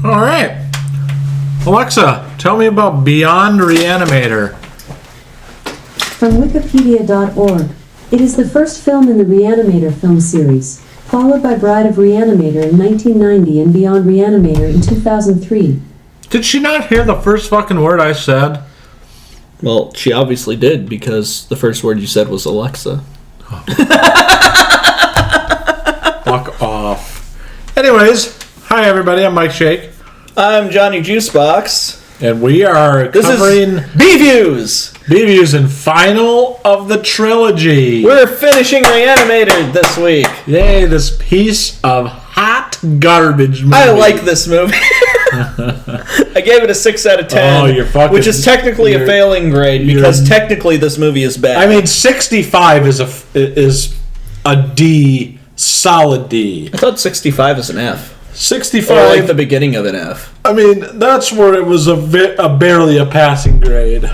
All right. Alexa, tell me about Beyond Re-Animator. From Wikipedia.org. It is the first film in the Re-Animator film series, followed by Bride of Re-Animator in 1990 and Beyond Re-Animator in 2003. Did she not hear the first fucking word I said? Well, she obviously did, because the first word you said was Alexa. Oh. Fuck off. Anyways, hi everybody, I'm Mike Shake. I'm Johnny Juicebox. And we are covering B-Views! B-Views and final of the trilogy. We're finishing Re-Animator this week. Yay, this piece of hot garbage movie. I like this movie. I gave it a 6 out of 10. Oh, you're fucking... Which is technically a failing grade, because technically this movie is bad. I mean, 65 is a D, solid D. I thought 65 is an F. 65... Or like the beginning of an F. I mean, that's where it was a barely a passing grade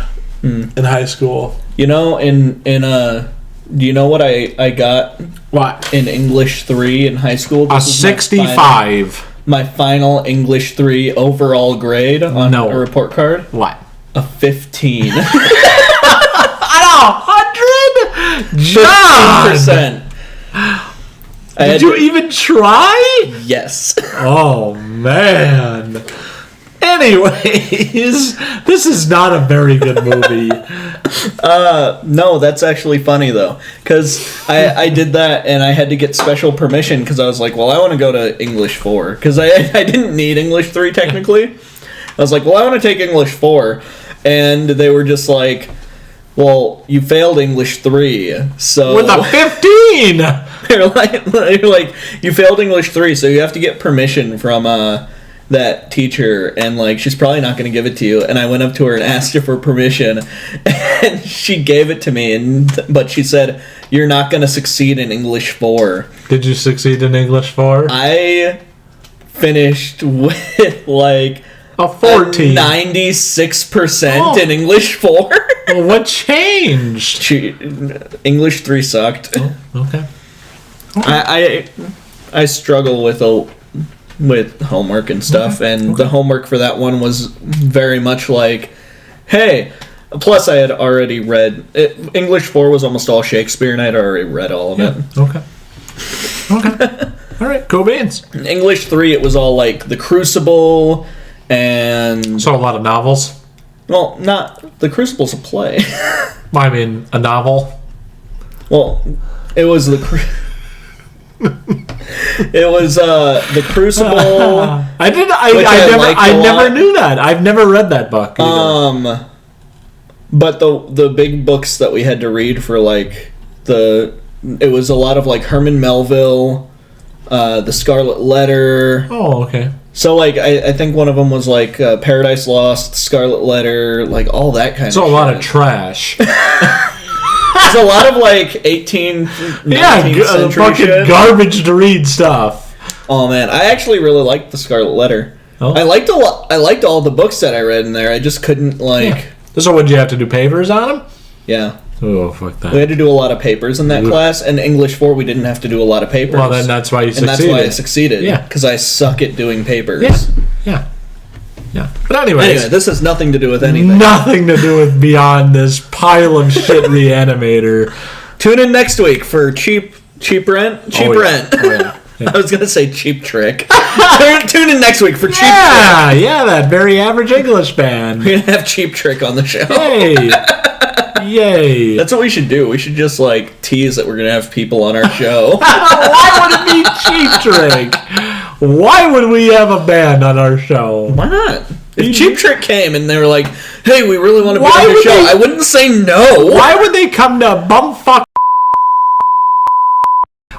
in high school. You know, do you know what I got? What? In English 3 in high school? A 65. My final English 3 overall grade on a report card? What? A 15. At 100? John! 15%. Did you even try? Yes. Oh, man. Anyways, this is not a very good movie. No, that's actually funny, though. Because I did that, and I had to get special permission, because I was like, well, I want to go to English 4. Because I didn't need English 3, technically. I was like, well, I want to take English 4. And they were just like, well, you failed English 3, so... With a 15! They're like, you failed English 3, so you have to get permission from that teacher, and like she's probably not going to give it to you. And I went up to her and asked her for permission, and she gave it to me. But she said, "You're not going to succeed in English 4." Did you succeed in English 4? I finished with like a 14, 96% in English 4. Well, what changed? English 3 sucked. Oh, okay. I struggle with homework and stuff, and the homework for that one was very much like, hey, plus I had already read it. English 4 was almost all Shakespeare, and I'd already read all of it. Okay. All right, cool beans. English 3, it was all like The Crucible, and... So a lot of novels? Well, not... The Crucible's a play. I mean, a novel? Well, it was The Crucible. I never knew that. I've never read that book either. But the big books that we had to read for like it was a lot of like Herman Melville, The Scarlet Letter. Oh, okay. So like I think one of them was like Paradise Lost, Scarlet Letter, like all that kind of shit. So a lot of trash. There's a lot of like 18th, 19th century fucking shit. Garbage to read stuff. Oh man, I actually really liked The Scarlet Letter. Oh. I liked all the books that I read in there. I just couldn't like. Yeah. So would you have to do papers on them? Yeah. Oh, fuck that. We had to do a lot of papers in that class, and English 4 we didn't have to do a lot of papers. Well, then that's why you succeeded. And that's why I succeeded. Yeah. Because I suck at doing papers. Yeah. But anyway, this has nothing to do with anything. Nothing to do with Beyond this pile of shit Re-Animator. Tune in next week for cheap rent. Cheap rent. Oh, yeah. I was gonna say Cheap Trick. Tune in next week for Cheap Trick. Yeah, that very average English band. We're gonna have Cheap Trick on the show. Hey. Yay. That's what we should do. We should just like tease that we're gonna have people on our show. Why would it be Cheap Trick? Why would we have a band on our show? Why not? If Cheap Trick came and they were like, hey, we really want to be on your show, I wouldn't say no. Why would they come to bumfuck?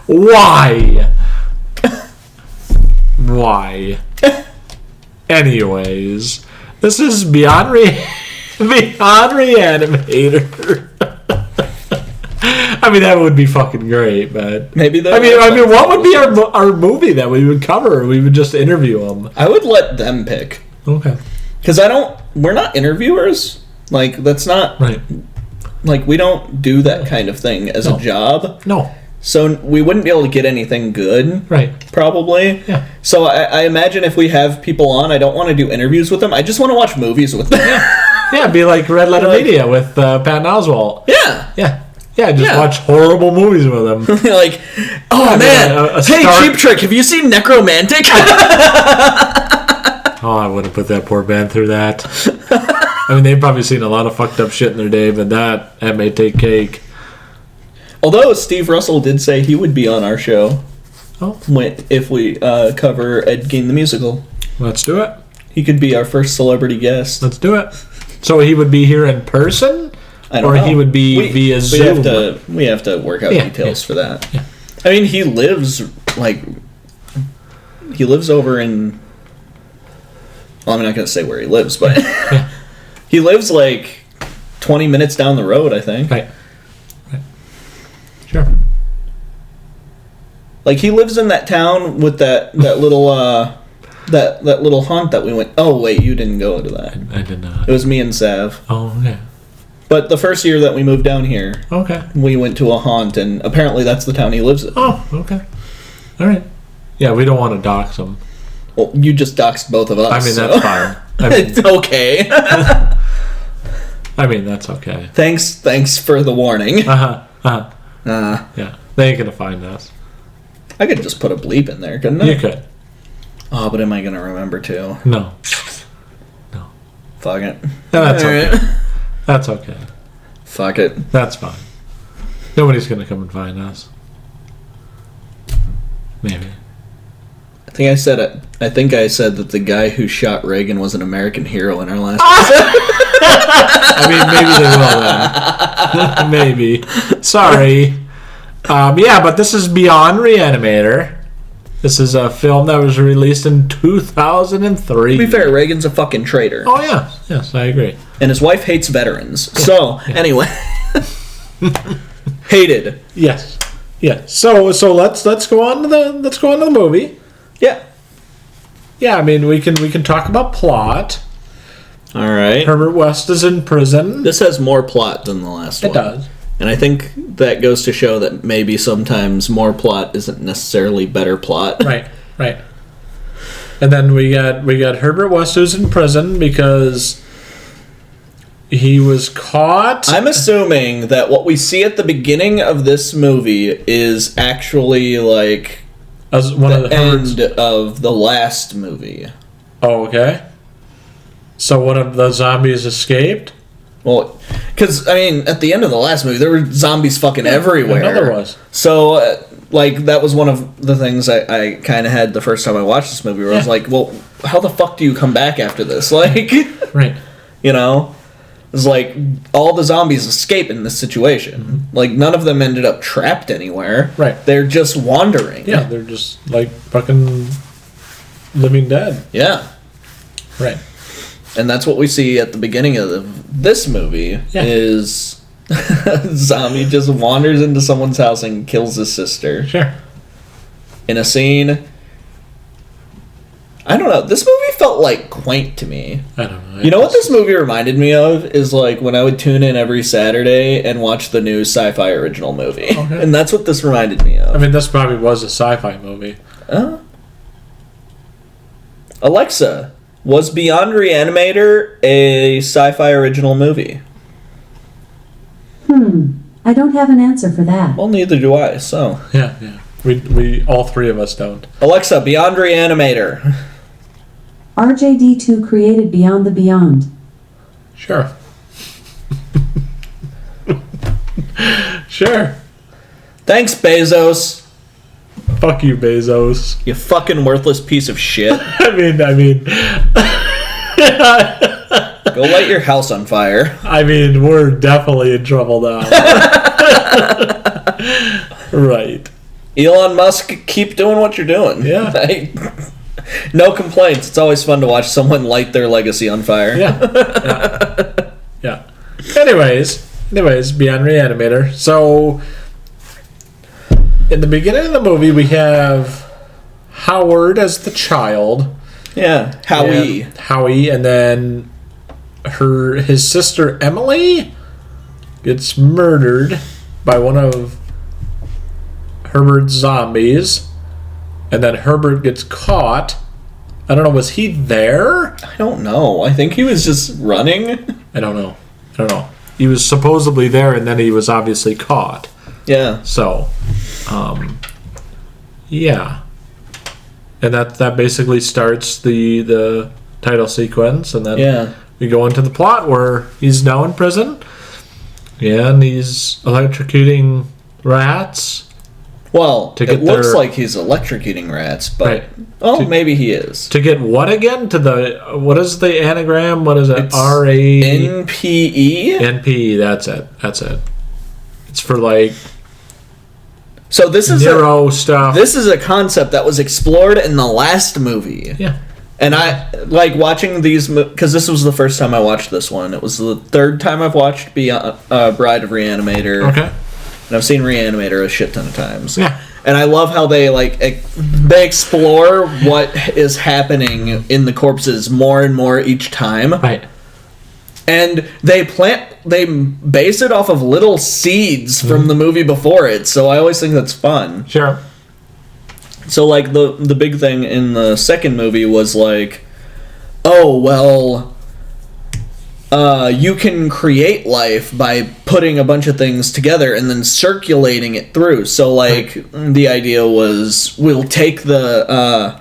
Why? Why? Anyways, this is Beyond Re-Animator. I mean, that would be fucking great, but maybe that. I mean, what would be our movie that we would cover? We would just interview them. I would let them pick. Okay. Because we're not interviewers. Like, that's not right. Like, we don't do that kind of thing as a job. No. So we wouldn't be able to get anything good. Right. Probably. Yeah. So I imagine if we have people on, I don't want to do interviews with them. I just want to watch movies with them. Yeah, be like Red Letter Media with Patton Oswalt. Yeah. Yeah. Yeah, just Yeah. watch horrible movies with them. Like, oh man, hey, Cheap Trick, have you seen Necromantic? Oh, I wouldn't put that poor band through that. I mean, they've probably seen a lot of fucked up shit in their day, but that may take cake. Although Steve Russell did say he would be on our show Oh, if we cover Ed Gein the musical. let's do it. He could be our first celebrity guest. Let's do it. So he would be here in person? I don't or know. he would be via Zoom? We have to work out details for that. Yeah. I mean, he lives over in... Well, I'm not going to say where he lives, but... He lives, 20 minutes down the road, I think. Right. Sure. He lives in that town with that little that little haunt that we went. Oh wait, you didn't go to that. I did not. It was me and Sav. Oh, okay. But the first year that we moved down here, Okay. we went to a haunt, and apparently that's the town he lives in. Oh, okay. All right. Yeah, we don't want to dox him. Well, you just doxed both of us. I mean, so. that's fine. It's okay. I mean, that's okay. Thanks for the warning. Yeah. They ain't going to find us. I could just put a bleep in there, couldn't I? You could. Oh, but am I going to remember to? No. Fuck it. That's All okay. right. That's okay. Fuck it. That's fine. Nobody's going to come and find us. Maybe. I think I said that the guy who shot Reagan was an American hero in our last episode. I mean, maybe they will then. Maybe. Sorry. Yeah, but this is Beyond Re-Animator. This is a film that was released in 2003. To be fair, Reagan's a fucking traitor. Oh, yeah. Yes, I agree. And his wife hates veterans. So, anyway. Hated. Yes. Yeah. So let's go on to the movie. Yeah. Yeah, I mean, we can talk about plot. All right. Herbert West is in prison. This has more plot than the last one. It does. And I think that goes to show that maybe sometimes more plot isn't necessarily better plot. Right. And then we got Herbert West who's in prison because he was caught. I'm assuming that what we see at the beginning of this movie is actually as one of the end of the last movie. Oh, okay. So one of the zombies escaped? Well, because, I mean, at the end of the last movie, there were zombies fucking everywhere. Another was. So, that was one of the things I kind of had the first time I watched this movie, where I was like, well, how the fuck do you come back after this? Right. It's all the zombies escape in this situation. Mm-hmm. None of them ended up trapped anywhere. Right. They're just wandering. Yeah, they're just, fucking living dead. Yeah. Right. And that's what we see at the beginning of this movie, is zombie just wanders into someone's house and kills his sister. Sure. In a scene... I don't know. This movie felt quaint to me. I don't know. You know what this movie reminded me of? Is when I would tune in every Saturday and watch the new sci-fi original movie. Okay. And that's what this reminded me of. I mean, this probably was a sci-fi movie. Alexa, was Beyond Re-Animator a sci-fi original movie? I don't have an answer for that. Well, neither do I, so... Yeah. We all three of us don't. Alexa, Beyond Re-Animator. RJD2 created Beyond the Beyond. Sure. Sure. Thanks, Bezos. Fuck you, Bezos. You fucking worthless piece of shit. I mean... Go light your house on fire. I mean, we're definitely in trouble now. Right. Elon Musk, keep doing what you're doing. Yeah. No complaints. It's always fun to watch someone light their legacy on fire. Yeah. Anyways, Beyond Re-Animator. So, in the beginning of the movie, we have Howard as the child. Yeah, Howie, and then his sister Emily gets murdered by one of Herbert's zombies, and then Herbert gets caught. I don't know, was he there? I don't know. I think he was just running. I don't know. He was supposedly there, and then he was obviously caught. Yeah. So, yeah. And that basically starts the title sequence, and then we go into the plot where he's now in prison, and he's electrocuting rats. Well, it looks like he's electrocuting rats, but maybe he is. To get what again? What is the anagram? What is it? It's NPE? NPE, that's it. It's for like so this is neuro stuff. This is a concept that was explored in the last movie. Yeah. And I like watching these because this was the first time I watched this one. It was the third time I've watched Bride of Re-Animator. Okay. And I've seen Re-Animator a shit ton of times. Yeah. And I love how they they explore what is happening in the corpses more and more each time. Right. And they base it off of little seeds from the movie before it. So I always think that's fun. Sure. So like the big thing in the second movie was like, oh well, you can create life by putting a bunch of things together and then circulating it through. So like the idea was we'll take the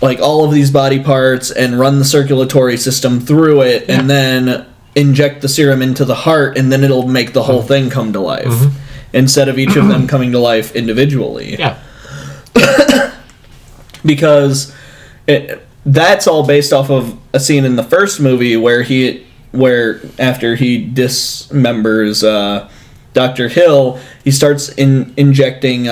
like all of these body parts and run the circulatory system through it and then inject the serum into the heart and then it'll make the whole thing come to life instead of each of them coming to life individually. Yeah. Because that's all based off of a scene in the first movie where after he dismembers Dr. Hill, he starts injecting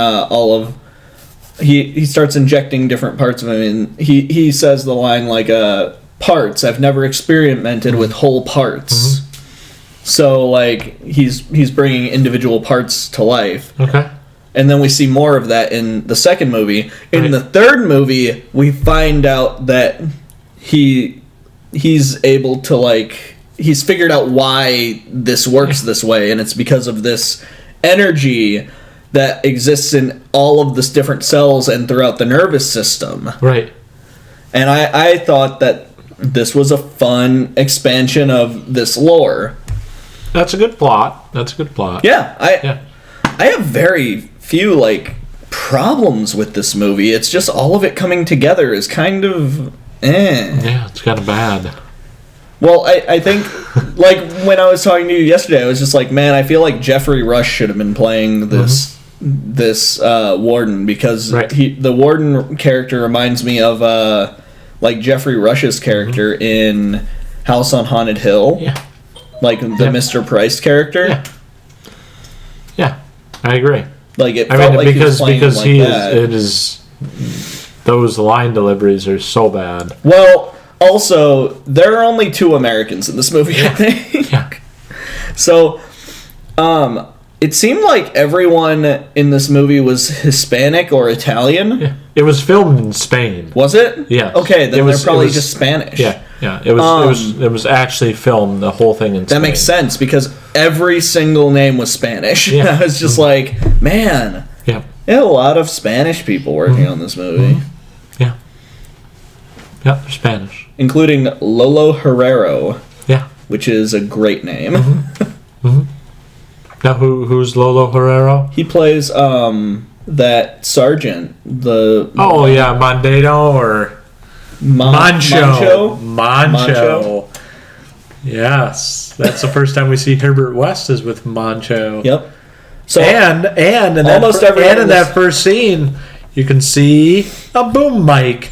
he starts injecting different parts of him, and he says the line like parts I've never experimented with whole parts. So like he's bringing individual parts to life. Okay. And then we see more of that in the second movie. In the third movie, we find out that he's able to he's figured out why this works this way, and it's because of this energy that exists in all of the different cells and throughout the nervous system. Right. And I thought that this was a fun expansion of this lore. That's a good plot. Yeah, I have very few problems with this movie. It's just all of it coming together is kind of Yeah, it's kind of bad. Well, I think when I was talking to you yesterday, I was just like, man, I feel like Jeffrey Rush should have been playing this warden, because the warden character reminds me of Jeffrey Rush's character in House on Haunted Hill. Yeah. The Mr. Price character. Yeah, I agree. Because those line deliveries are so bad. Well, also there are only 2 Americans in this movie, I think. Yeah. So, it seemed like everyone in this movie was Hispanic or Italian. Yeah. It was filmed in Spain. Was it? Yeah. Okay, then they're probably just Spanish. Yeah. Yeah. It was actually filmed, the whole thing in Spain. That makes sense, because every single name was Spanish. Yeah. I was just like, man. Yeah. They had a lot of Spanish people working on this movie. Yeah. Yeah, they're Spanish. Including Lolo Herrero. Yeah. Which is a great name. Now, who's Lolo Herrero? He plays that sergeant. Mondado or Mancho. Yes, that's the first time we see Herbert West is with Mancho. Yep. So and in that first scene, you can see a boom mic.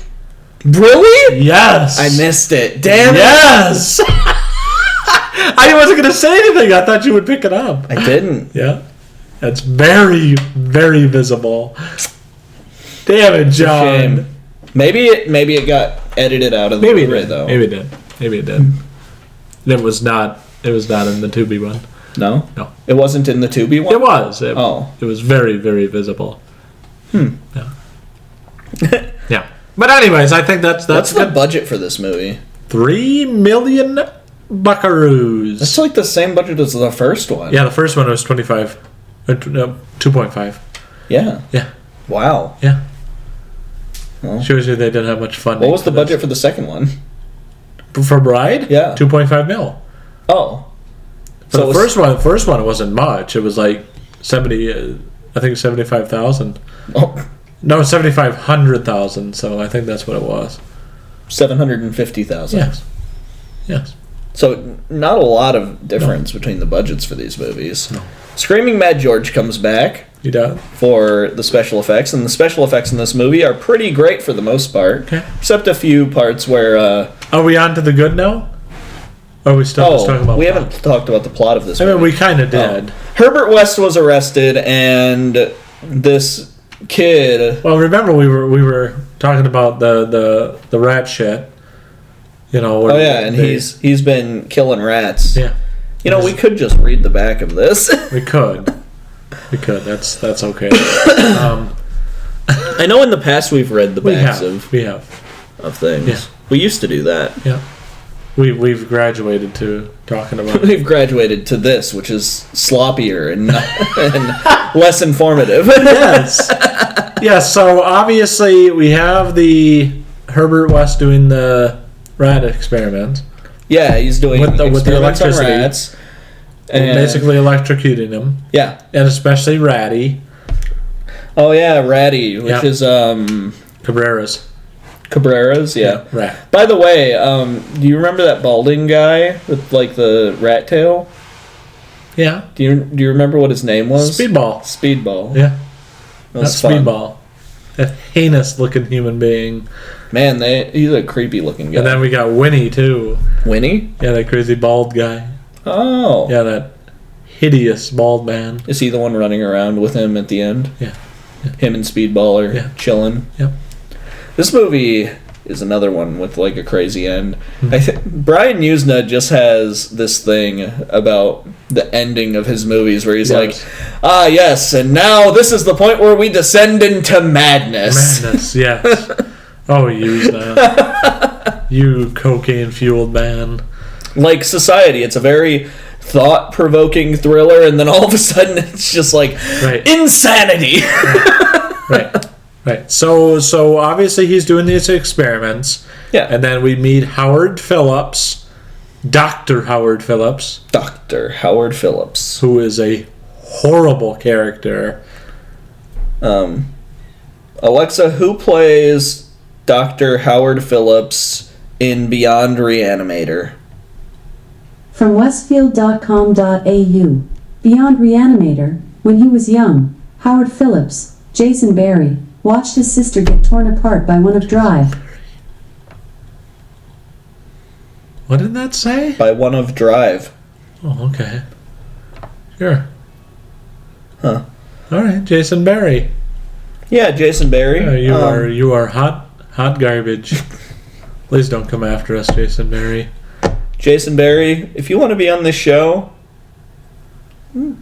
Really? Yes. I missed it. Damn it. Yes. I wasn't going to say anything. I thought you would pick it up. I didn't. Yeah. That's very, very visible. Damn it, John. Maybe it got edited out of the Blu-ray though. Maybe it did. It was not in the Tubi one. No? No. It wasn't in the Tubi one? It was. It was very, very visible. Yeah. Yeah. But anyways, I think that's what's the budget for this movie? 3 million buckaroos. That's like the same budget as the first one. Yeah, the first one was 25. 2.5. Yeah. Yeah. Wow. Yeah. Well, shows you they didn't have much funding. what was the budget for the second one? For Bride? Yeah. 2.5 mil. Oh. So the first one, it wasn't much. It was like 75,000. Oh. No, 7,500,000. So I think that's what it was. 750,000. Yes. Yes. So not a lot of difference between the budgets for these movies. No. Screaming Mad George comes back You does. for the special effects, and the special effects in this movie are pretty great for the most part, Okay. except a few parts where. Are we on to the good now? Or are we still just talking about we plot? haven't talked about the plot of this I movie. mean, we kind of did. Herbert West was arrested, and this kid. Well, remember we were talking about the rat shit. You know. Oh yeah, and he's been killing rats. Yeah. You know, we could just read the back of this. We could. That's okay. I know in the past we've read the backs of things. Yeah. We used to do that. Yeah. We've graduated to talking about. We've graduated to this, which is sloppier and less informative. Yes. Yeah. So obviously we have the Herbert West doing the rat experiment. Yeah, he's doing with the electricity, on rats, and basically electrocuting them. Yeah, and especially Ratty. Oh yeah, Ratty, which is Cabrera's, yeah. Rat. By the way, do you remember that balding guy with like the rat tail? Yeah. Do you remember what his name was? Speedball. Yeah. Not Speedball. That heinous looking human being. Man, he's a creepy looking guy. And then we got Winnie too. Winnie? Yeah, that crazy bald guy. Oh. Yeah, that hideous bald man. Is he the one running around with him at the end? Yeah. Him and Speedball are chilling. Yep. This movie is another one with like a crazy end. Brian Usna just has this thing about the ending of his movies where he's like, yes, and now this is the point where we descend into madness. Madness, yes. Oh, Usna. You cocaine-fueled man. Like Society, it's a very thought-provoking thriller, and then all of a sudden it's just like insanity. Right. So obviously he's doing these experiments. Yeah. And then we meet Howard Phillips, Dr. Howard Phillips. Dr. Howard Phillips. Who is a horrible character. Alexa, who plays Dr. Howard Phillips in Beyond Re-Animator? From westfield.com.au. Beyond Re-Animator, when he was young, Howard Phillips, Jason Barry, watched his sister get torn apart by one of Drive. What did that say? By one of Drive. Oh, okay. Sure. Huh. All right, Jason Barry. Yeah, Jason Barry. You are hot garbage. Please don't come after us, Jason Barry. Jason Barry, if you want to be on this show,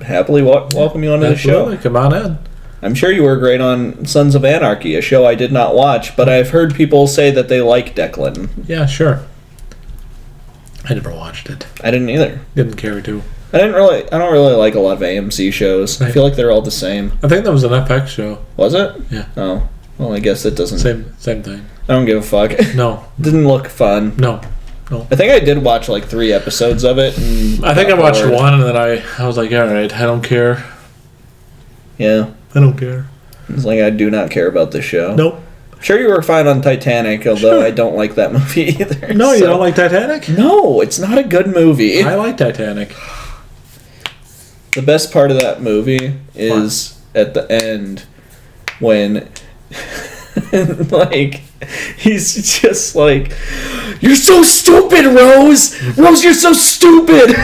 happily welcome you onto the show. Come on in. I'm sure you were great on Sons of Anarchy, a show I did not watch, but I've heard people say that they like Declan. Yeah, sure. I never watched it. I didn't either. Didn't care to. I don't really like a lot of AMC shows. I feel like they're all the same. I think that was an FX show. Was it? Yeah. Oh. Well, I guess it doesn't. Same thing. I don't give a fuck. No. Didn't look fun. No. I think I did watch like 3 episodes of it. And I think I watched one and then I was like, all right, I don't care. Yeah. I don't care. It's like, I do not care about this show. Nope. Sure, you were fine on Titanic, although I don't like that movie either. No, you don't like Titanic? No, it's not a good movie. I like Titanic. The best part of that movie is at the end when, like, he's just like, "You're so stupid, Rose! Rose, you're so stupid!"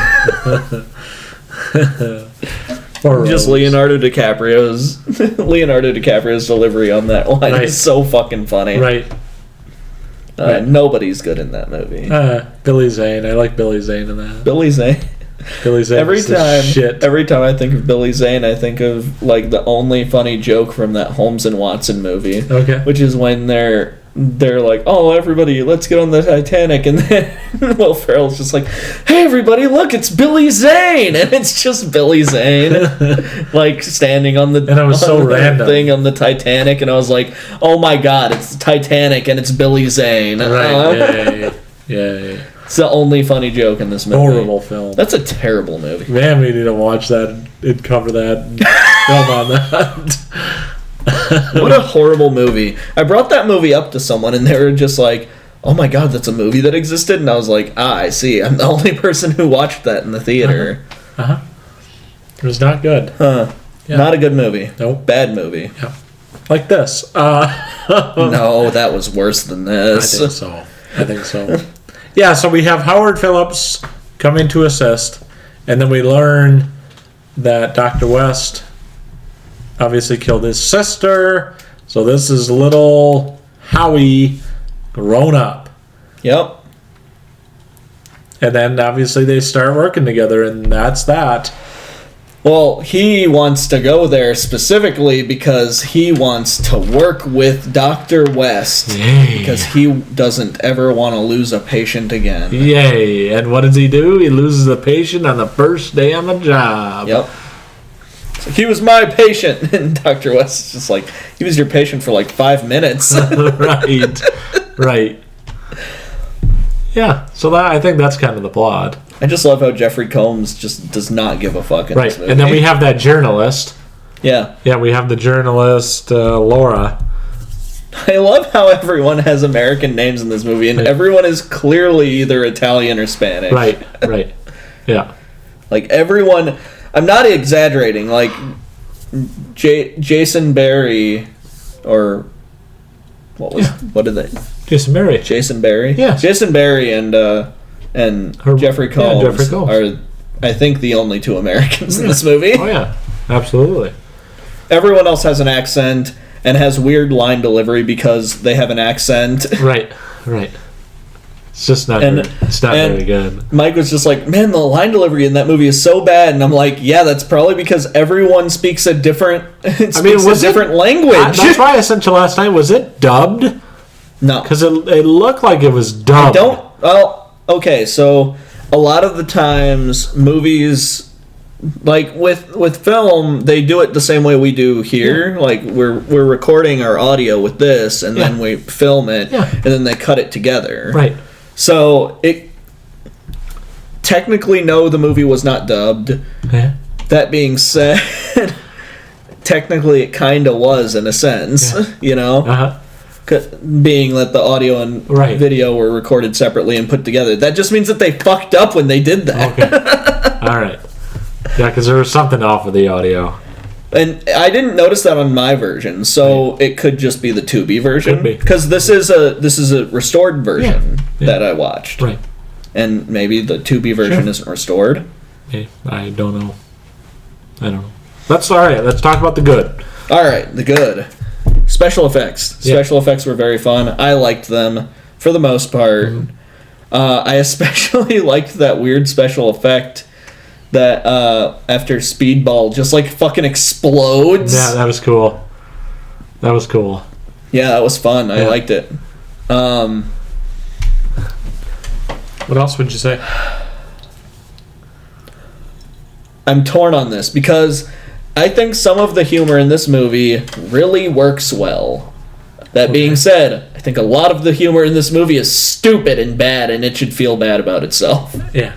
Just Leonardo DiCaprio's delivery on that line is so fucking funny. Right. Nobody's good in that movie. Billy Zane. I like Billy Zane in that. Billy Zane. Every time I think of Billy Zane, I think of like the only funny joke from that Holmes and Watson movie. Okay. Which is when they're they're like, "Oh, everybody, let's get on the Titanic," and then Will Ferrell's just like, "Hey, everybody, look, it's Billy Zane," and it's just Billy Zane, like standing on the and it was so random thing on the Titanic, and I was like, "Oh my god, it's the Titanic, and it's Billy Zane." Right? Yeah. It's the only funny joke in this movie. Horrible film. That's a terrible movie. Man, we need to watch that and cover that and film on that. What a horrible movie. I brought that movie up to someone and they were just like, "Oh my god, that's a movie that existed?" And I was like, I see. I'm the only person who watched that in the theater. It was not good. Yeah. Not a good movie. Nope. Bad movie. Yeah. Like this. No, that was worse than this. I think so. Yeah, so we have Howard Phillips coming to assist, and then we learn that Dr. West obviously killed his sister, so this is little Howie grown up. Yep. And then obviously they start working together, and that's that. Well, he wants to go there specifically because he wants to work with Dr. West. Yay. Because he doesn't ever want to lose a patient again. Yay. And what does he do? He loses a patient on the first day on the job. Yep. So he was my patient. And Dr. West is just like, he was your patient for like 5 minutes. Right. Yeah, so I think that's kind of the plot. I just love how Jeffrey Combs just does not give a fuck in this movie. And then we have that journalist. Yeah. Yeah, we have the journalist, Laura. I love how everyone has American names in this movie, and everyone is clearly either Italian or Spanish. Right. Yeah. Like, everyone... I'm not exaggerating. Like, Jason Barry, or... What did they... Jason Barry. Jason Barry? Yes. Jason Barry and Jeffrey Combs are, I think, the only two Americans in this movie. Oh, yeah. Absolutely. Everyone else has an accent and has weird line delivery because they have an accent. Right. It's just not very good. Mike was just like, "Man, the line delivery in that movie is so bad." And I'm like, "Yeah, that's probably because everyone speaks a different language." That's why I sent you last night. Was it dubbed? No. Because it looked like it was dubbed. Okay, so a lot of the times movies, like with film, they do it the same way we do here. Yeah. Like we're recording our audio with this, and then we film it, and then they cut it together. Right. So it technically, no, the movie was not dubbed. Yeah. That being said, technically it kind of was in a sense, you know? Being that the audio and video were recorded separately and put together. That just means that they fucked up when they did that. Okay. All right. Yeah, because there was something off of the audio. And I didn't notice that on my version, so it could just be the Tubi version. Because this is a restored version that I watched. Right. And maybe the Tubi version isn't restored. Okay. I don't know. That's all right. Let's talk about the good. All right, the good. Special effects. Special effects were very fun. I liked them for the most part. Mm-hmm. I especially liked that weird special effect that after Speedball just like fucking explodes. Yeah, that was cool. Yeah, that was fun. I liked it. What else would you say? I'm torn on this because I think some of the humor in this movie really works well. That being said, I think a lot of the humor in this movie is stupid and bad, and it should feel bad about itself. Yeah.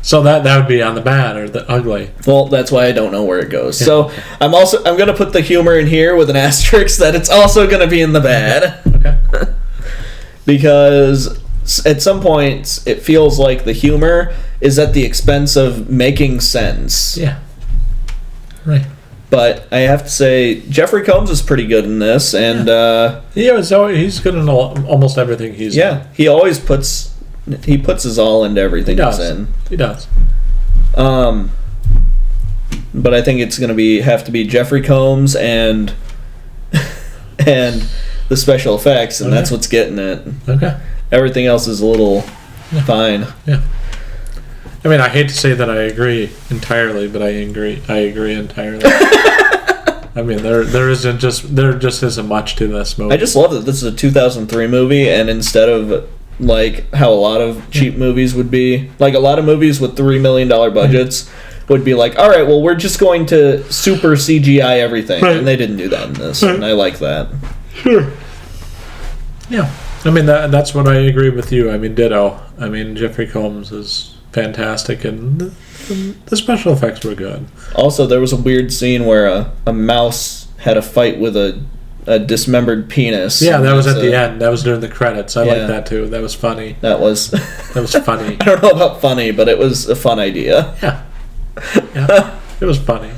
So that would be on the bad or the ugly. Well, that's why I don't know where it goes. Yeah. So I'm going to put the humor in here with an asterisk that it's also going to be in the bad. Okay. Because at some points it feels like the humor is at the expense of making sense. Yeah. Right. But I have to say, Jeffrey Combs is pretty good in this, and he's good in almost everything he's in. He always puts his all into everything he's in. He does. But I think it's going to have to be Jeffrey Combs and the special effects, and that's what's getting it. Okay. Everything else is a little fine. Yeah. I mean, I hate to say that I agree entirely, but I agree entirely. I mean, there just isn't much to this movie. I just love that this is a 2003 movie, and instead of like how a lot of cheap movies would be, like a lot of movies with $3 million budgets would be like, all right, well, we're just going to super CGI everything, right. And they didn't do that in this, and I like that. Sure. Yeah, I mean that's what I agree with you. I mean, ditto. I mean, Jeffrey Combs is fantastic, and the special effects were good. Also, there was a weird scene where a mouse had a fight with a dismembered penis. Yeah, that was at the end. That was during the credits. I like that too. That was funny. That was funny. I don't know about funny, but it was a fun idea. Yeah, it was funny.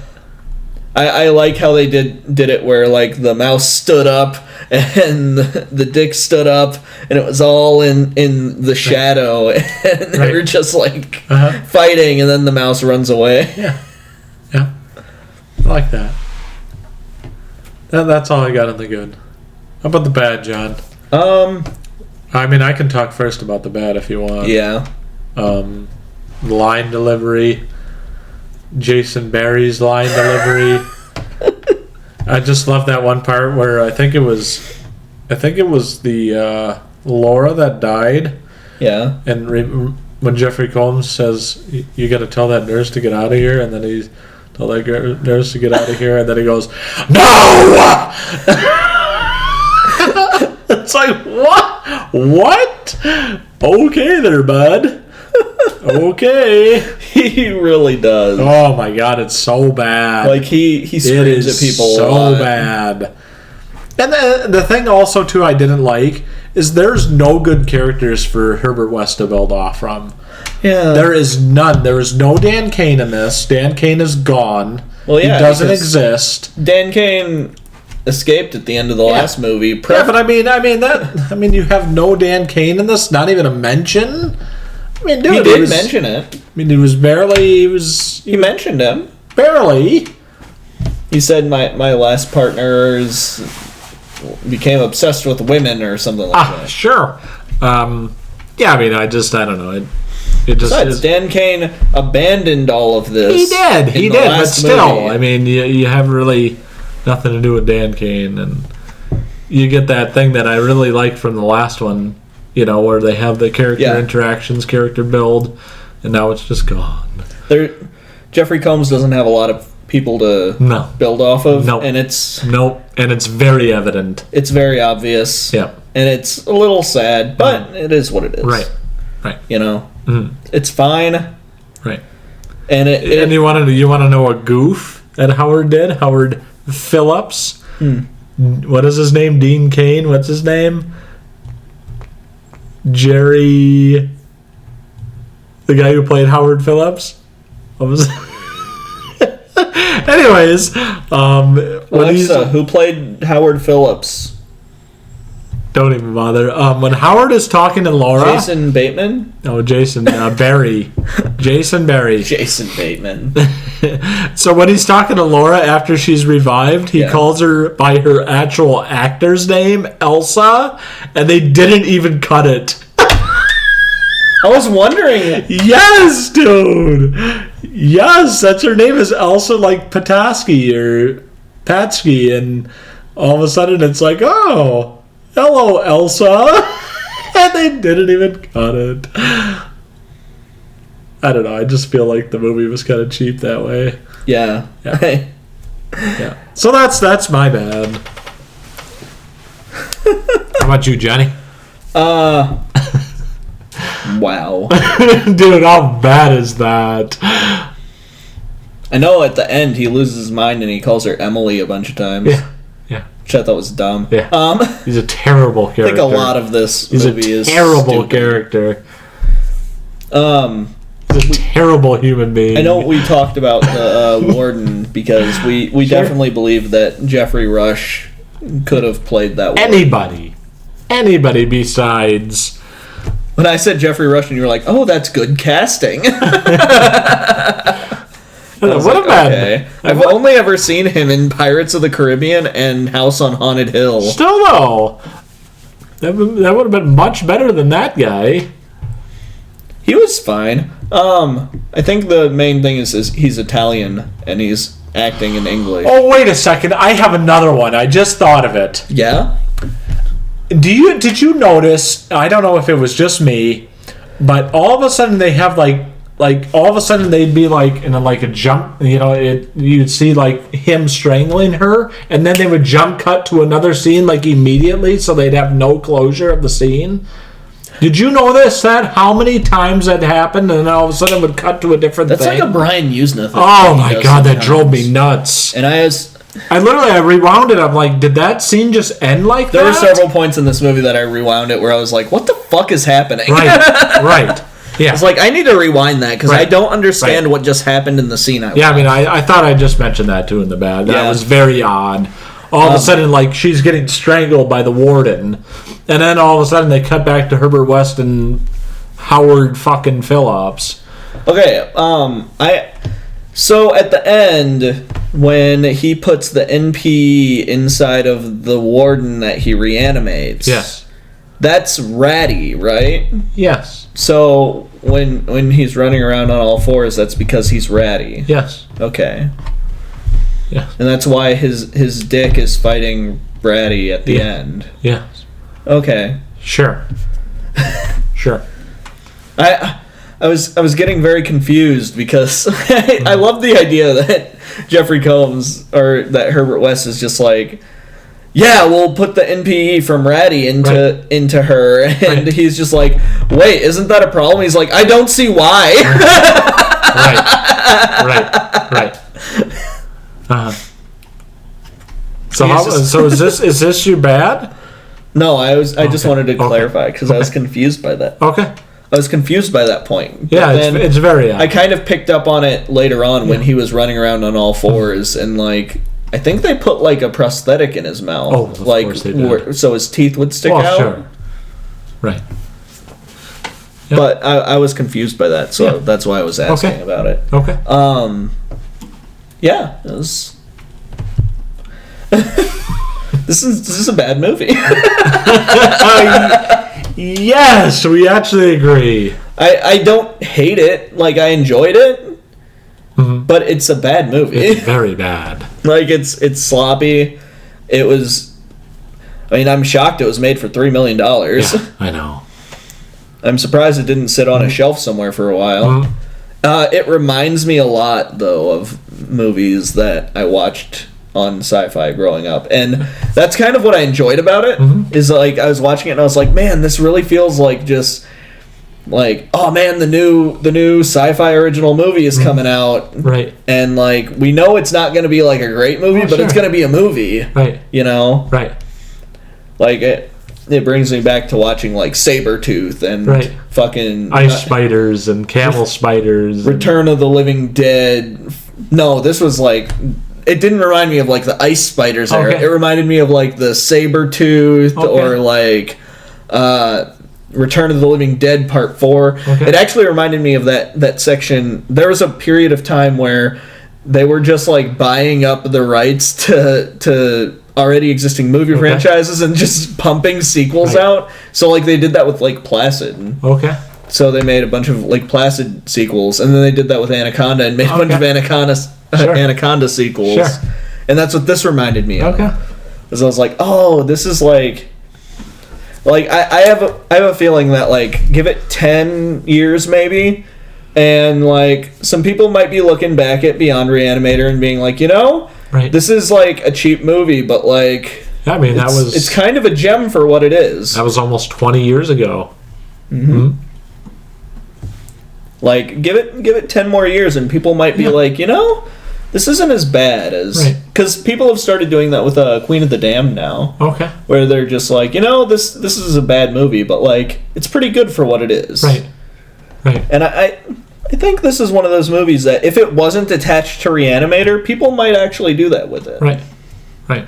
I like how they did it where like the mouse stood up and the dick stood up and it was all in the shadow and they were just like fighting and then the mouse runs away. Yeah. I like that. That's all I got on the good. How about the bad, John? I mean, I can talk first about the bad if you want. Yeah. Line delivery. Jason Barry's line delivery. I just love that one part where I think it was the Laura that died. Yeah. And when Jeffrey Combs says, "You got to tell that nurse to get out of here," and then he tell that nurse to get out of here, and then he goes, "No!" It's like, what? What? Okay there, bud. Okay. He really does. Oh my god, it's so bad. Like he screams at people so a lot. bad. And the thing also too I didn't like is there's no good characters for Herbert West to build off from. Yeah. There is none. There is no Dan Cain in this. Dan Cain is gone. Well, yeah, he doesn't exist. Dan Cain escaped at the end of the last movie. Yeah, but I mean you have no Dan Cain in this, not even a mention. I mean, dude, he did mention it. I mean, he mentioned him. Barely. He said my last partners became obsessed with women or something like that. Sure. Yeah, I mean, I don't know. Besides, Dan Cain abandoned all of this. He did, but still, movie. I mean, you have really nothing to do with Dan Cain, and you get that thing that I really liked from the last one, where they have the character interactions, character build, and now it's just gone. Jeffrey Combs doesn't have a lot of people to build off of, and it's very evident. It's very obvious, and it's a little sad, but it is what it is. Right. It's fine. Right. And you want to know a goof that Howard did? Howard Phillips. What is his name? Dean Cain. What's his name? Jerry. The guy who played Howard Phillips. What was? Anyways, Alexa, who played Howard Phillips? Don't even bother. When Howard is talking to Laura... Jason Bateman? No, Jason Barry. Jason Barry. Jason Bateman. So when he's talking to Laura after she's revived, he calls her by her actual actor's name, Elsa, and they didn't even cut it. I was wondering. Yes, dude. Yes, that's her name is Elsa, like Pataski or Patsky, and all of a sudden it's like, oh... Hello, Elsa. And they didn't even cut it. I don't know. I just feel like the movie was kind of cheap that way. Yeah. Yeah. So that's my bad. How about you, Johnny? Wow. Dude, how bad is that? I know at the end he loses his mind and he calls her Emily a bunch of times. Yeah. Which I thought was dumb. Yeah. He's a terrible character. I think a lot of this movie is terrible stupid. Character. He's a terrible human being. I know we talked about the warden because we definitely believe that Jeffrey Rush could have played that warden. Anybody besides... When I said Jeffrey Rush and you were like, oh, that's good casting. What about okay. I've only ever seen him in Pirates of the Caribbean and House on Haunted Hill. Still though, that would have been much better than that guy. He was fine. I think the main thing is he's Italian and he's acting in English. Oh, wait a second. I have another one. I just thought of it. Yeah? Did you notice, I don't know if it was just me, but all of a sudden they have like all of a sudden they'd be like in a jump, you'd see like him strangling her, and then they would jump cut to another scene like immediately, so they'd have no closure of the scene. Did you notice that? How many times that happened, and then all of a sudden it would cut to a different thing? That's like a Brian Usna thing. Oh my god, that drove me nuts. And I rewound it. I'm like, did that scene just end like there that? There were several points in this movie that I rewound it where I was like, what the fuck is happening? Right. Yeah. It's like, I need to rewind that because I don't understand what just happened in the scene I watched. I mean, I thought I just mentioned that too in the bad. That was very odd. All of a sudden, like, she's getting strangled by the warden, and then all of a sudden they cut back to Herbert West and Howard fucking Phillips. Okay, so at the end, when he puts the NP inside of the warden that he reanimates, yes, that's Ratty, right? Yes. So when he's running around on all fours, that's because he's Ratty. Yes. Okay. Yeah. And that's why his dick is fighting Ratty at the end. Yes. Okay. Sure. Sure. I was getting very confused because I love the idea that Jeffrey Combs or that Herbert West is just like, yeah, we'll put the NPE from Ratty into her, and he's just like, wait, isn't that a problem? He's like, I don't see why. Right. Uh-huh. So is this your bad? No, I just wanted to clarify because I was confused by that. Okay. I was confused by that point. Yeah, it's very odd. I kind of picked up on it later on when he was running around on all fours and like I think they put like a prosthetic in his mouth. Oh, of course they did. So his teeth would stick out. Sure. Right. Yep. But I was confused by that, so that's why I was asking about it. Okay. Yeah, it was. This is a bad movie. Yes, we actually agree. I don't hate it. Like, I enjoyed it, but it's a bad movie. It's very bad. Like, it's sloppy. It was. I mean, I'm shocked it was made for $3 million. Yeah, I know. I'm surprised it didn't sit on a shelf somewhere for a while. It reminds me a lot, though, of movies that I watched on Sci-Fi growing up, and that's kind of what I enjoyed about it. Is like I was watching it and I was like, man, this really feels like just like, oh man, the new Sci-Fi original movie is coming out, right? And like we know it's not going to be like a great movie, but it's going to be a movie, right? You know, right? Like it brings me back to watching like Sabretooth and fucking ice spiders and camel spiders, Return of the Living Dead. No, this was like. It didn't remind me of like the ice spiders era. It reminded me of like the Sabretooth or like Return of the Living Dead Part 4. It actually reminded me of that section. There was a period of time where they were just like buying up the rights to already existing movie franchises and just pumping sequels out. So like they did that with like Placid. So they made a bunch of like Placid sequels, and then they did that with Anaconda and made a bunch of Anaconda sequels, and that's what this reminded me of. Because I was like, oh, this is like I have a feeling that like give it 10 years maybe, and like some people might be looking back at Beyond Re-Animator and being like, this is like a cheap movie, but like I mean it's kind of a gem for what it is. That was almost 20 years ago. Like, give it 10 more years and people might be like, this isn't as bad as... Because people have started doing that with Queen of the Damned now. Where they're just like, this is a bad movie, but, like, it's pretty good for what it is. Right. And I think this is one of those movies that if it wasn't attached to Re-Animator, people might actually do that with it. Right.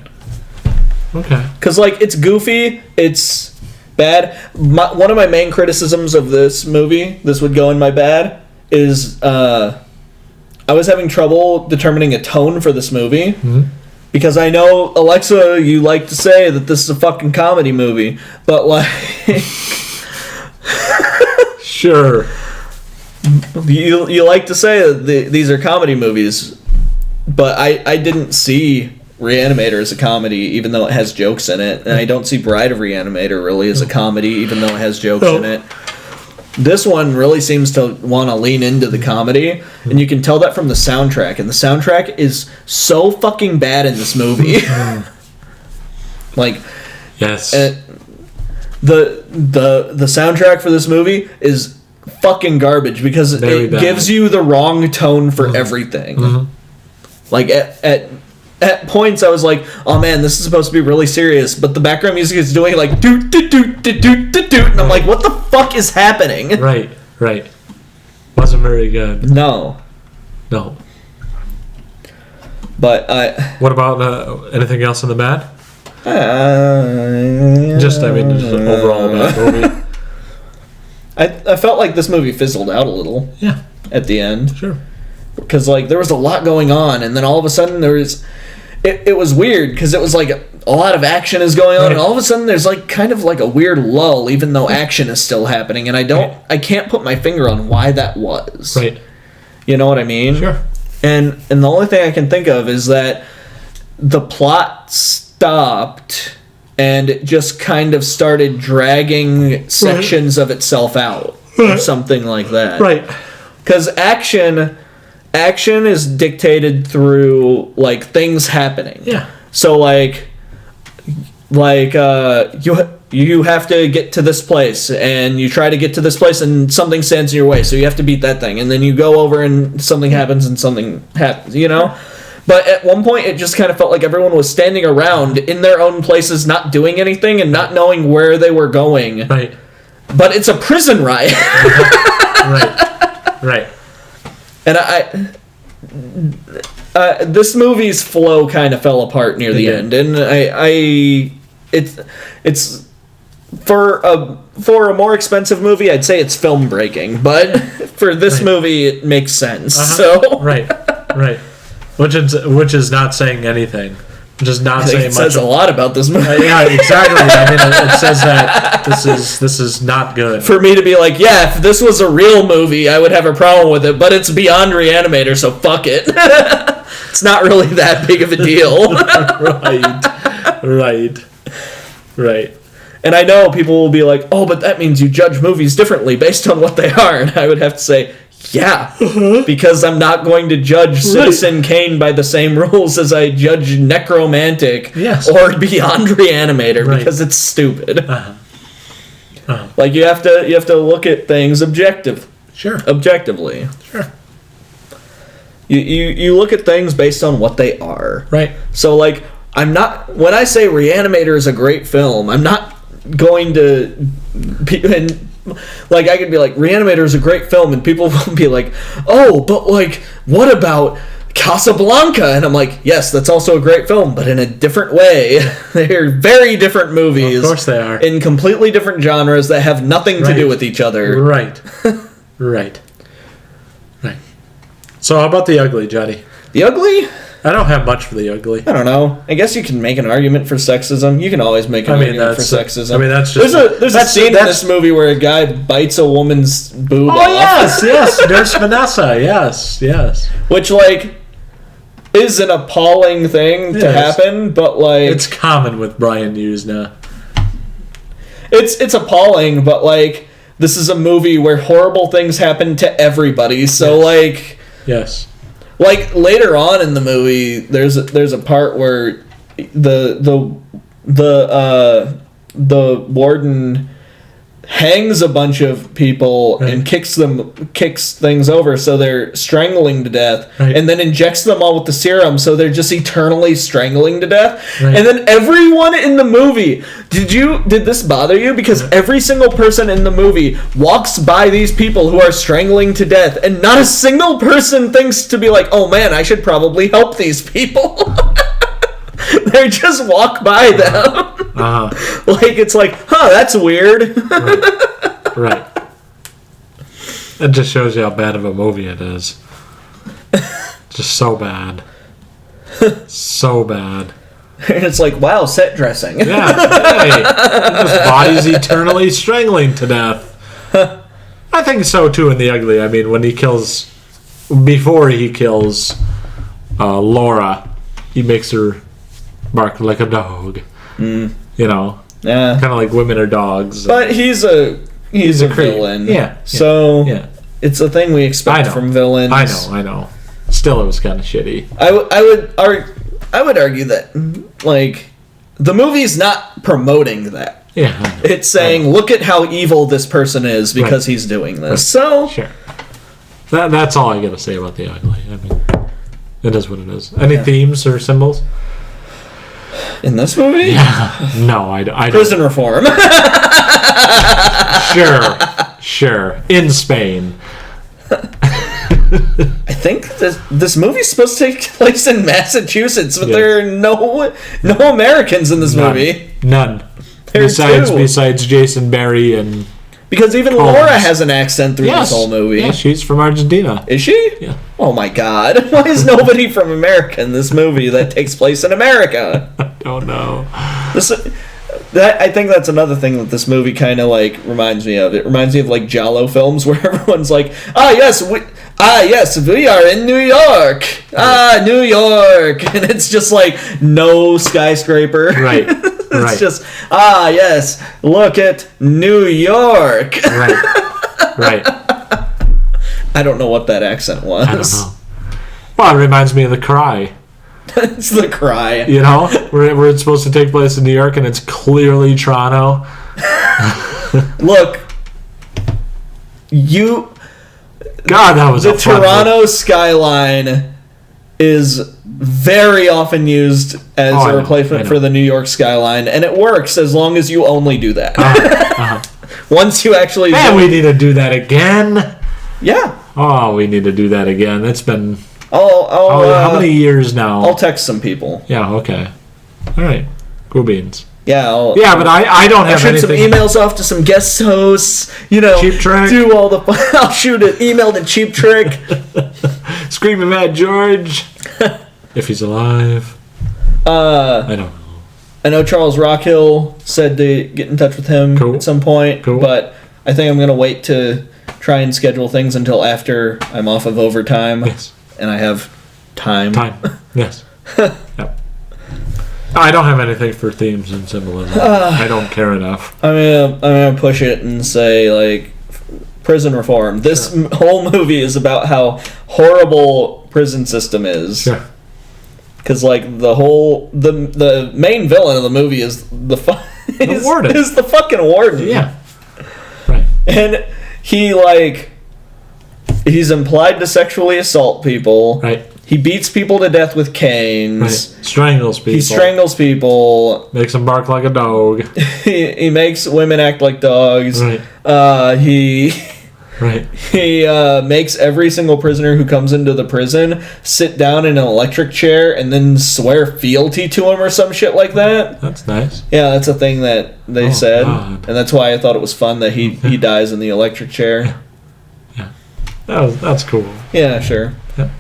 Okay. Because, like, it's goofy, it's... bad. One of my main criticisms of this movie, this would go in my bad, is I was having trouble determining a tone for this movie. Because I know, Alexa, you like to say that this is a fucking comedy movie, but like... Sure. You like to say that these are comedy movies, but I didn't see Re-Animator as a comedy, even though it has jokes in it, and I don't see Bride of Re-Animator really as a comedy, even though it has jokes in it. This one really seems to want to lean into the comedy, and you can tell that from the soundtrack. And the soundtrack is so fucking bad in this movie. Like, yes, the soundtrack for this movie is fucking garbage because it gives you the wrong tone for everything. Like at points, I was like, "Oh man, this is supposed to be really serious," but the background music is doing like doot doot doot doot doot doot doot, and I'm like, "What the fuck is happening?" Right. Wasn't very good. No. But what about anything else in the bad? Just overall bad movie. I felt like this movie fizzled out a little. Yeah. At the end. Sure. Because like there was a lot going on, and then all of a sudden there was. It was weird because it was like a lot of action is going on, and all of a sudden there's like kind of like a weird lull, even though action is still happening, and I can't put my finger on why that was. Right. You know what I mean? Sure. And the only thing I can think of is that the plot stopped and it just kind of started dragging sections of itself out or something like that. Right. Because action is dictated through like things happening. Yeah. So like you have to get to this place, and you try to get to this place, and something stands in your way, so you have to beat that thing, and then you go over, and something happens, you know. But at one point, it just kind of felt like everyone was standing around in their own places, not doing anything, and not knowing where they were going. Right. But it's a prison riot. Right. And this movie's flow kind of fell apart near the end, and it's for a more expensive movie, I'd say it's film breaking, but for this movie, it makes sense. So right, which is not saying anything. Just not saying much. It says a lot about this movie. Yeah, exactly. I mean, it says that this is not good. For me to be like, yeah, if this was a real movie, I would have a problem with it, but it's beyond Re-Animator, so fuck it. It's not really that big of a deal. Right. And I know people will be like, oh, but that means you judge movies differently based on what they are. And I would have to say, yeah, because I'm not going to judge Citizen Kane by the same rules as I judge Necromantic or Beyond Re-Animator because it's stupid. Like you have to look at things objectively. Sure. You look at things based on what they are. Right. So like when I say Re-Animator is a great film, I'm not going to like I could be like Re-Animator is a great film, and people will be like, oh, but like what about Casablanca? And I'm like, yes, that's also a great film, but in a different way. They're very different movies. Of course they are. In completely different genres that have nothing to do with each other. Right. So how about The Ugly, Johnny? The Ugly? I don't have much for The Ugly. I don't know. I guess you can make an argument for sexism. You can always make an argument for sexism. I mean, that's just... There's a scene in this movie where a guy bites a woman's boob off. Yes. Nurse Vanessa. Yes. Which, like, is an appalling thing to happen, but, like... It's common with Brian Usna. It's appalling, but, like, this is a movie where horrible things happen to everybody, so, like... Yes. Like later on in the movie, there's a part where the warden hangs a bunch of people and kicks things over so they're strangling to death, and then injects them all with the serum so they're just eternally strangling to death. And then everyone in the movie, did this bother you? Because every single person in the movie walks by these people who are strangling to death, and not a single person thinks to be like, oh man, I should probably help these people. They just walk by them. Like, it's like, that's weird. Right. It just shows you how bad of a movie it is. Just so bad. So bad. And it's like, wow, set dressing. Yeah. Hey, his body's eternally strangling to death. I think so, too, in The Ugly. I mean, before he kills Laura, he makes her bark like a dog. You know, kind of like women are dogs. But he's a villain. Yeah. So it's a thing we expect from villains. I know. Still, it was kind of shitty. I would argue that like the movie's not promoting that. Yeah, it's saying, look at how evil this person is because he's doing this. So sure, that's all I got to say about The Ugly. I mean, it is what it is. Any themes or symbols in this movie? Yeah. No, I don't. Prison reform. Sure. In Spain. I think this movie's supposed to take place in Massachusetts, but there are no Americans in this movie. None. Besides Jason Barry and because even Combs. Laura has an accent through this whole movie. Yeah, she's from Argentina. Is she? Yeah. Oh my God! Why is nobody from America in this movie that takes place in America? I don't know. I think that's another thing that this movie kind of like reminds me of. It reminds me of like Giallo films where everyone's like, yes, we are in New York. New York, and it's just like no skyscraper. Right. It's just yes, look at New York. Right. I don't know what that accent was. I don't know. Well, it reminds me of The Cry. It's The Cry. You know, where it's supposed to take place in New York, and it's clearly Toronto. Look, God, that was the Toronto skyline is very often used as a replacement for the New York skyline, and it works as long as you only do that. Once you actually we need to do that again. Yeah. Oh, we need to do that again. It's been how many years now? I'll text some people. Yeah, okay. All right. Cool beans. Yeah, but I don't have shoot anything. some emails off to some guest hosts. You know, Cheap Trick. Do all the. I'll shoot an email to Cheap Trick. Screaming Mad George, if he's alive. I don't know. I know Charles Rockhill said to get in touch with him at some point, but I think I'm gonna wait to try and schedule things until after I'm off of overtime. Yes. And I have time. Yes. Yep. I don't have anything for themes and symbolism. I don't care enough. I'm gonna push it and say like prison reform. This whole movie is about how horrible prison system is. Sure. Because like the main villain of the movie is the warden. Is the fucking warden. Yeah. Right. And he's implied to sexually assault people. Right. He beats people to death with canes. Right. Strangles people. He strangles people. Makes them bark like a dog. He makes women act like dogs. Right. He Right. Makes every single prisoner who comes into the prison sit down in an electric chair and then swear fealty to him or some shit like that. That's nice. Yeah, that's a thing that they said. God. And that's why I thought it was fun that he dies in the electric chair. Yeah. That's cool. Yeah, sure. Yeah.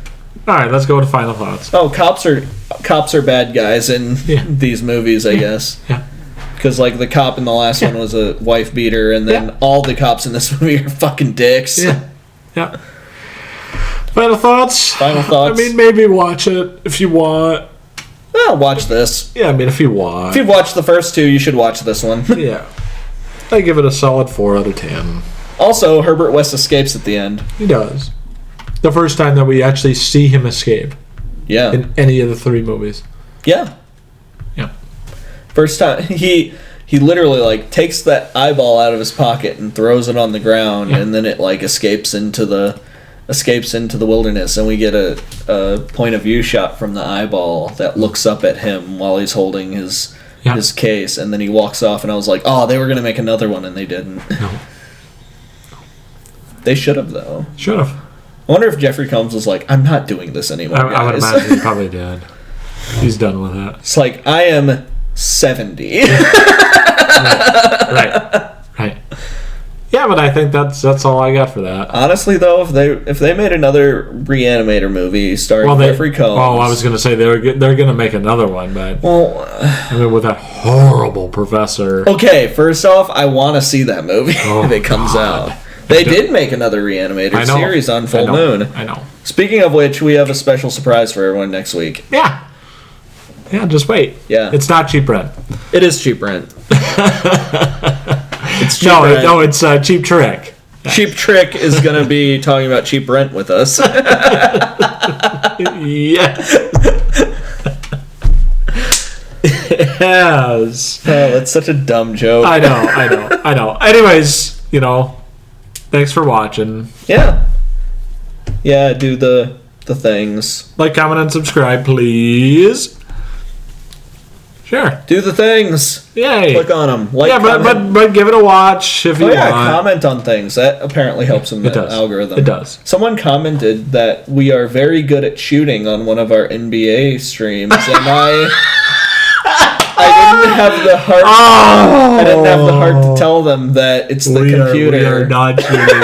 All right, let's go to final thoughts. Oh, cops are bad guys in these movies, I guess. Yeah. Because, like, the cop in the last one was a wife beater, and then all the cops in this movie are fucking dicks. Yeah. Yeah. Final thoughts? Final thoughts? I mean, maybe watch it if you want. Well, watch this. Yeah, I mean, if you want. If you've watched the first two, you should watch this one. Yeah. I give it a solid 4 out of 10. Also, Herbert West escapes at the end. He does. The first time that we actually see him escape. Yeah. In any of the 3 movies. Yeah. Yeah. First time he literally like takes that eyeball out of his pocket and throws it on the ground, and then it like escapes into the wilderness, and we get a point of view shot from the eyeball that looks up at him while he's holding his case, and then he walks off, and I was like, oh, they were gonna make another one, and they didn't. No. They should have though. Should have. I wonder if Jeffrey Combs was like, I'm not doing this anymore. I would imagine he probably did. He's done with that. It's like, I am 70. Right. Yeah, but I think that's all I got for that. Honestly, though, if they made another Re-Animator movie starring Jeffrey Combs, I was going to say they're going to make another one, but I mean, with that horrible professor. Okay, first off, I want to see that movie if it comes out. They did make another Re-Animator series on Full Moon. I know. Speaking of which, we have a special surprise for everyone next week. Yeah. Yeah, just wait. Yeah. It's not cheap rent. It is cheap rent. It's cheap rent. No, it's Cheap Trick. Cheap Trick is going to be talking about cheap rent with us. Yes. Yes. Oh, that's such a dumb joke. I know. Anyways, thanks for watching. Yeah. Yeah, do the things. Like, comment, and subscribe, please. Sure. Do the things. Yay. Click on them. Like, yeah, but give it a watch if you want. Comment on things. That apparently helps in the algorithm. It does. Someone commented that we are very good at shooting on one of our NBA streams, and I didn't have the heart. I didn't have the heart to tell them that it's the computer. We are not shooting.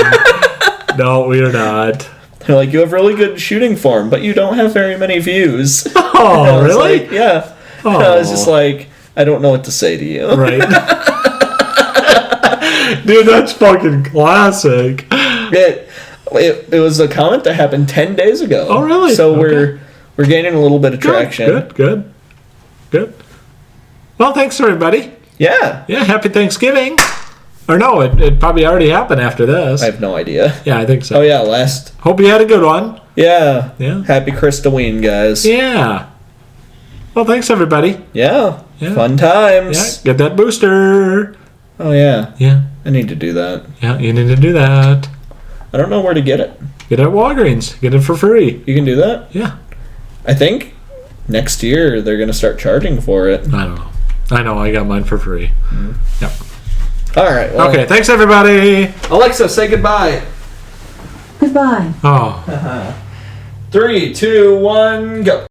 No, we are not. They're like, you have really good shooting form, but you don't have very many views. Oh, really? Like, yeah. Oh. I was just like, I don't know what to say to you. Right. Dude, that's fucking classic. It was a comment that happened 10 days ago. Oh, really? So we're gaining a little bit of traction. Good. Well, thanks, everybody. Yeah. Yeah, happy Thanksgiving. Or no, it probably already happened after this. I have no idea. Yeah, I think so. Oh, yeah, Hope you had a good one. Yeah. Yeah. Happy Christoween, guys. Yeah. Well, thanks, everybody. Yeah. Fun times. Yeah, get that booster. Oh, yeah. Yeah. I need to do that. Yeah, you need to do that. I don't know where to get it. Get it at Walgreens. Get it for free. You can do that? Yeah. I think next year they're going to start charging for it. I don't know. I know. I got mine for free. Mm-hmm. Yep. All right. Well, okay. Thanks, everybody. Alexa, say goodbye. Goodbye. Oh. 3, 2, 1, go.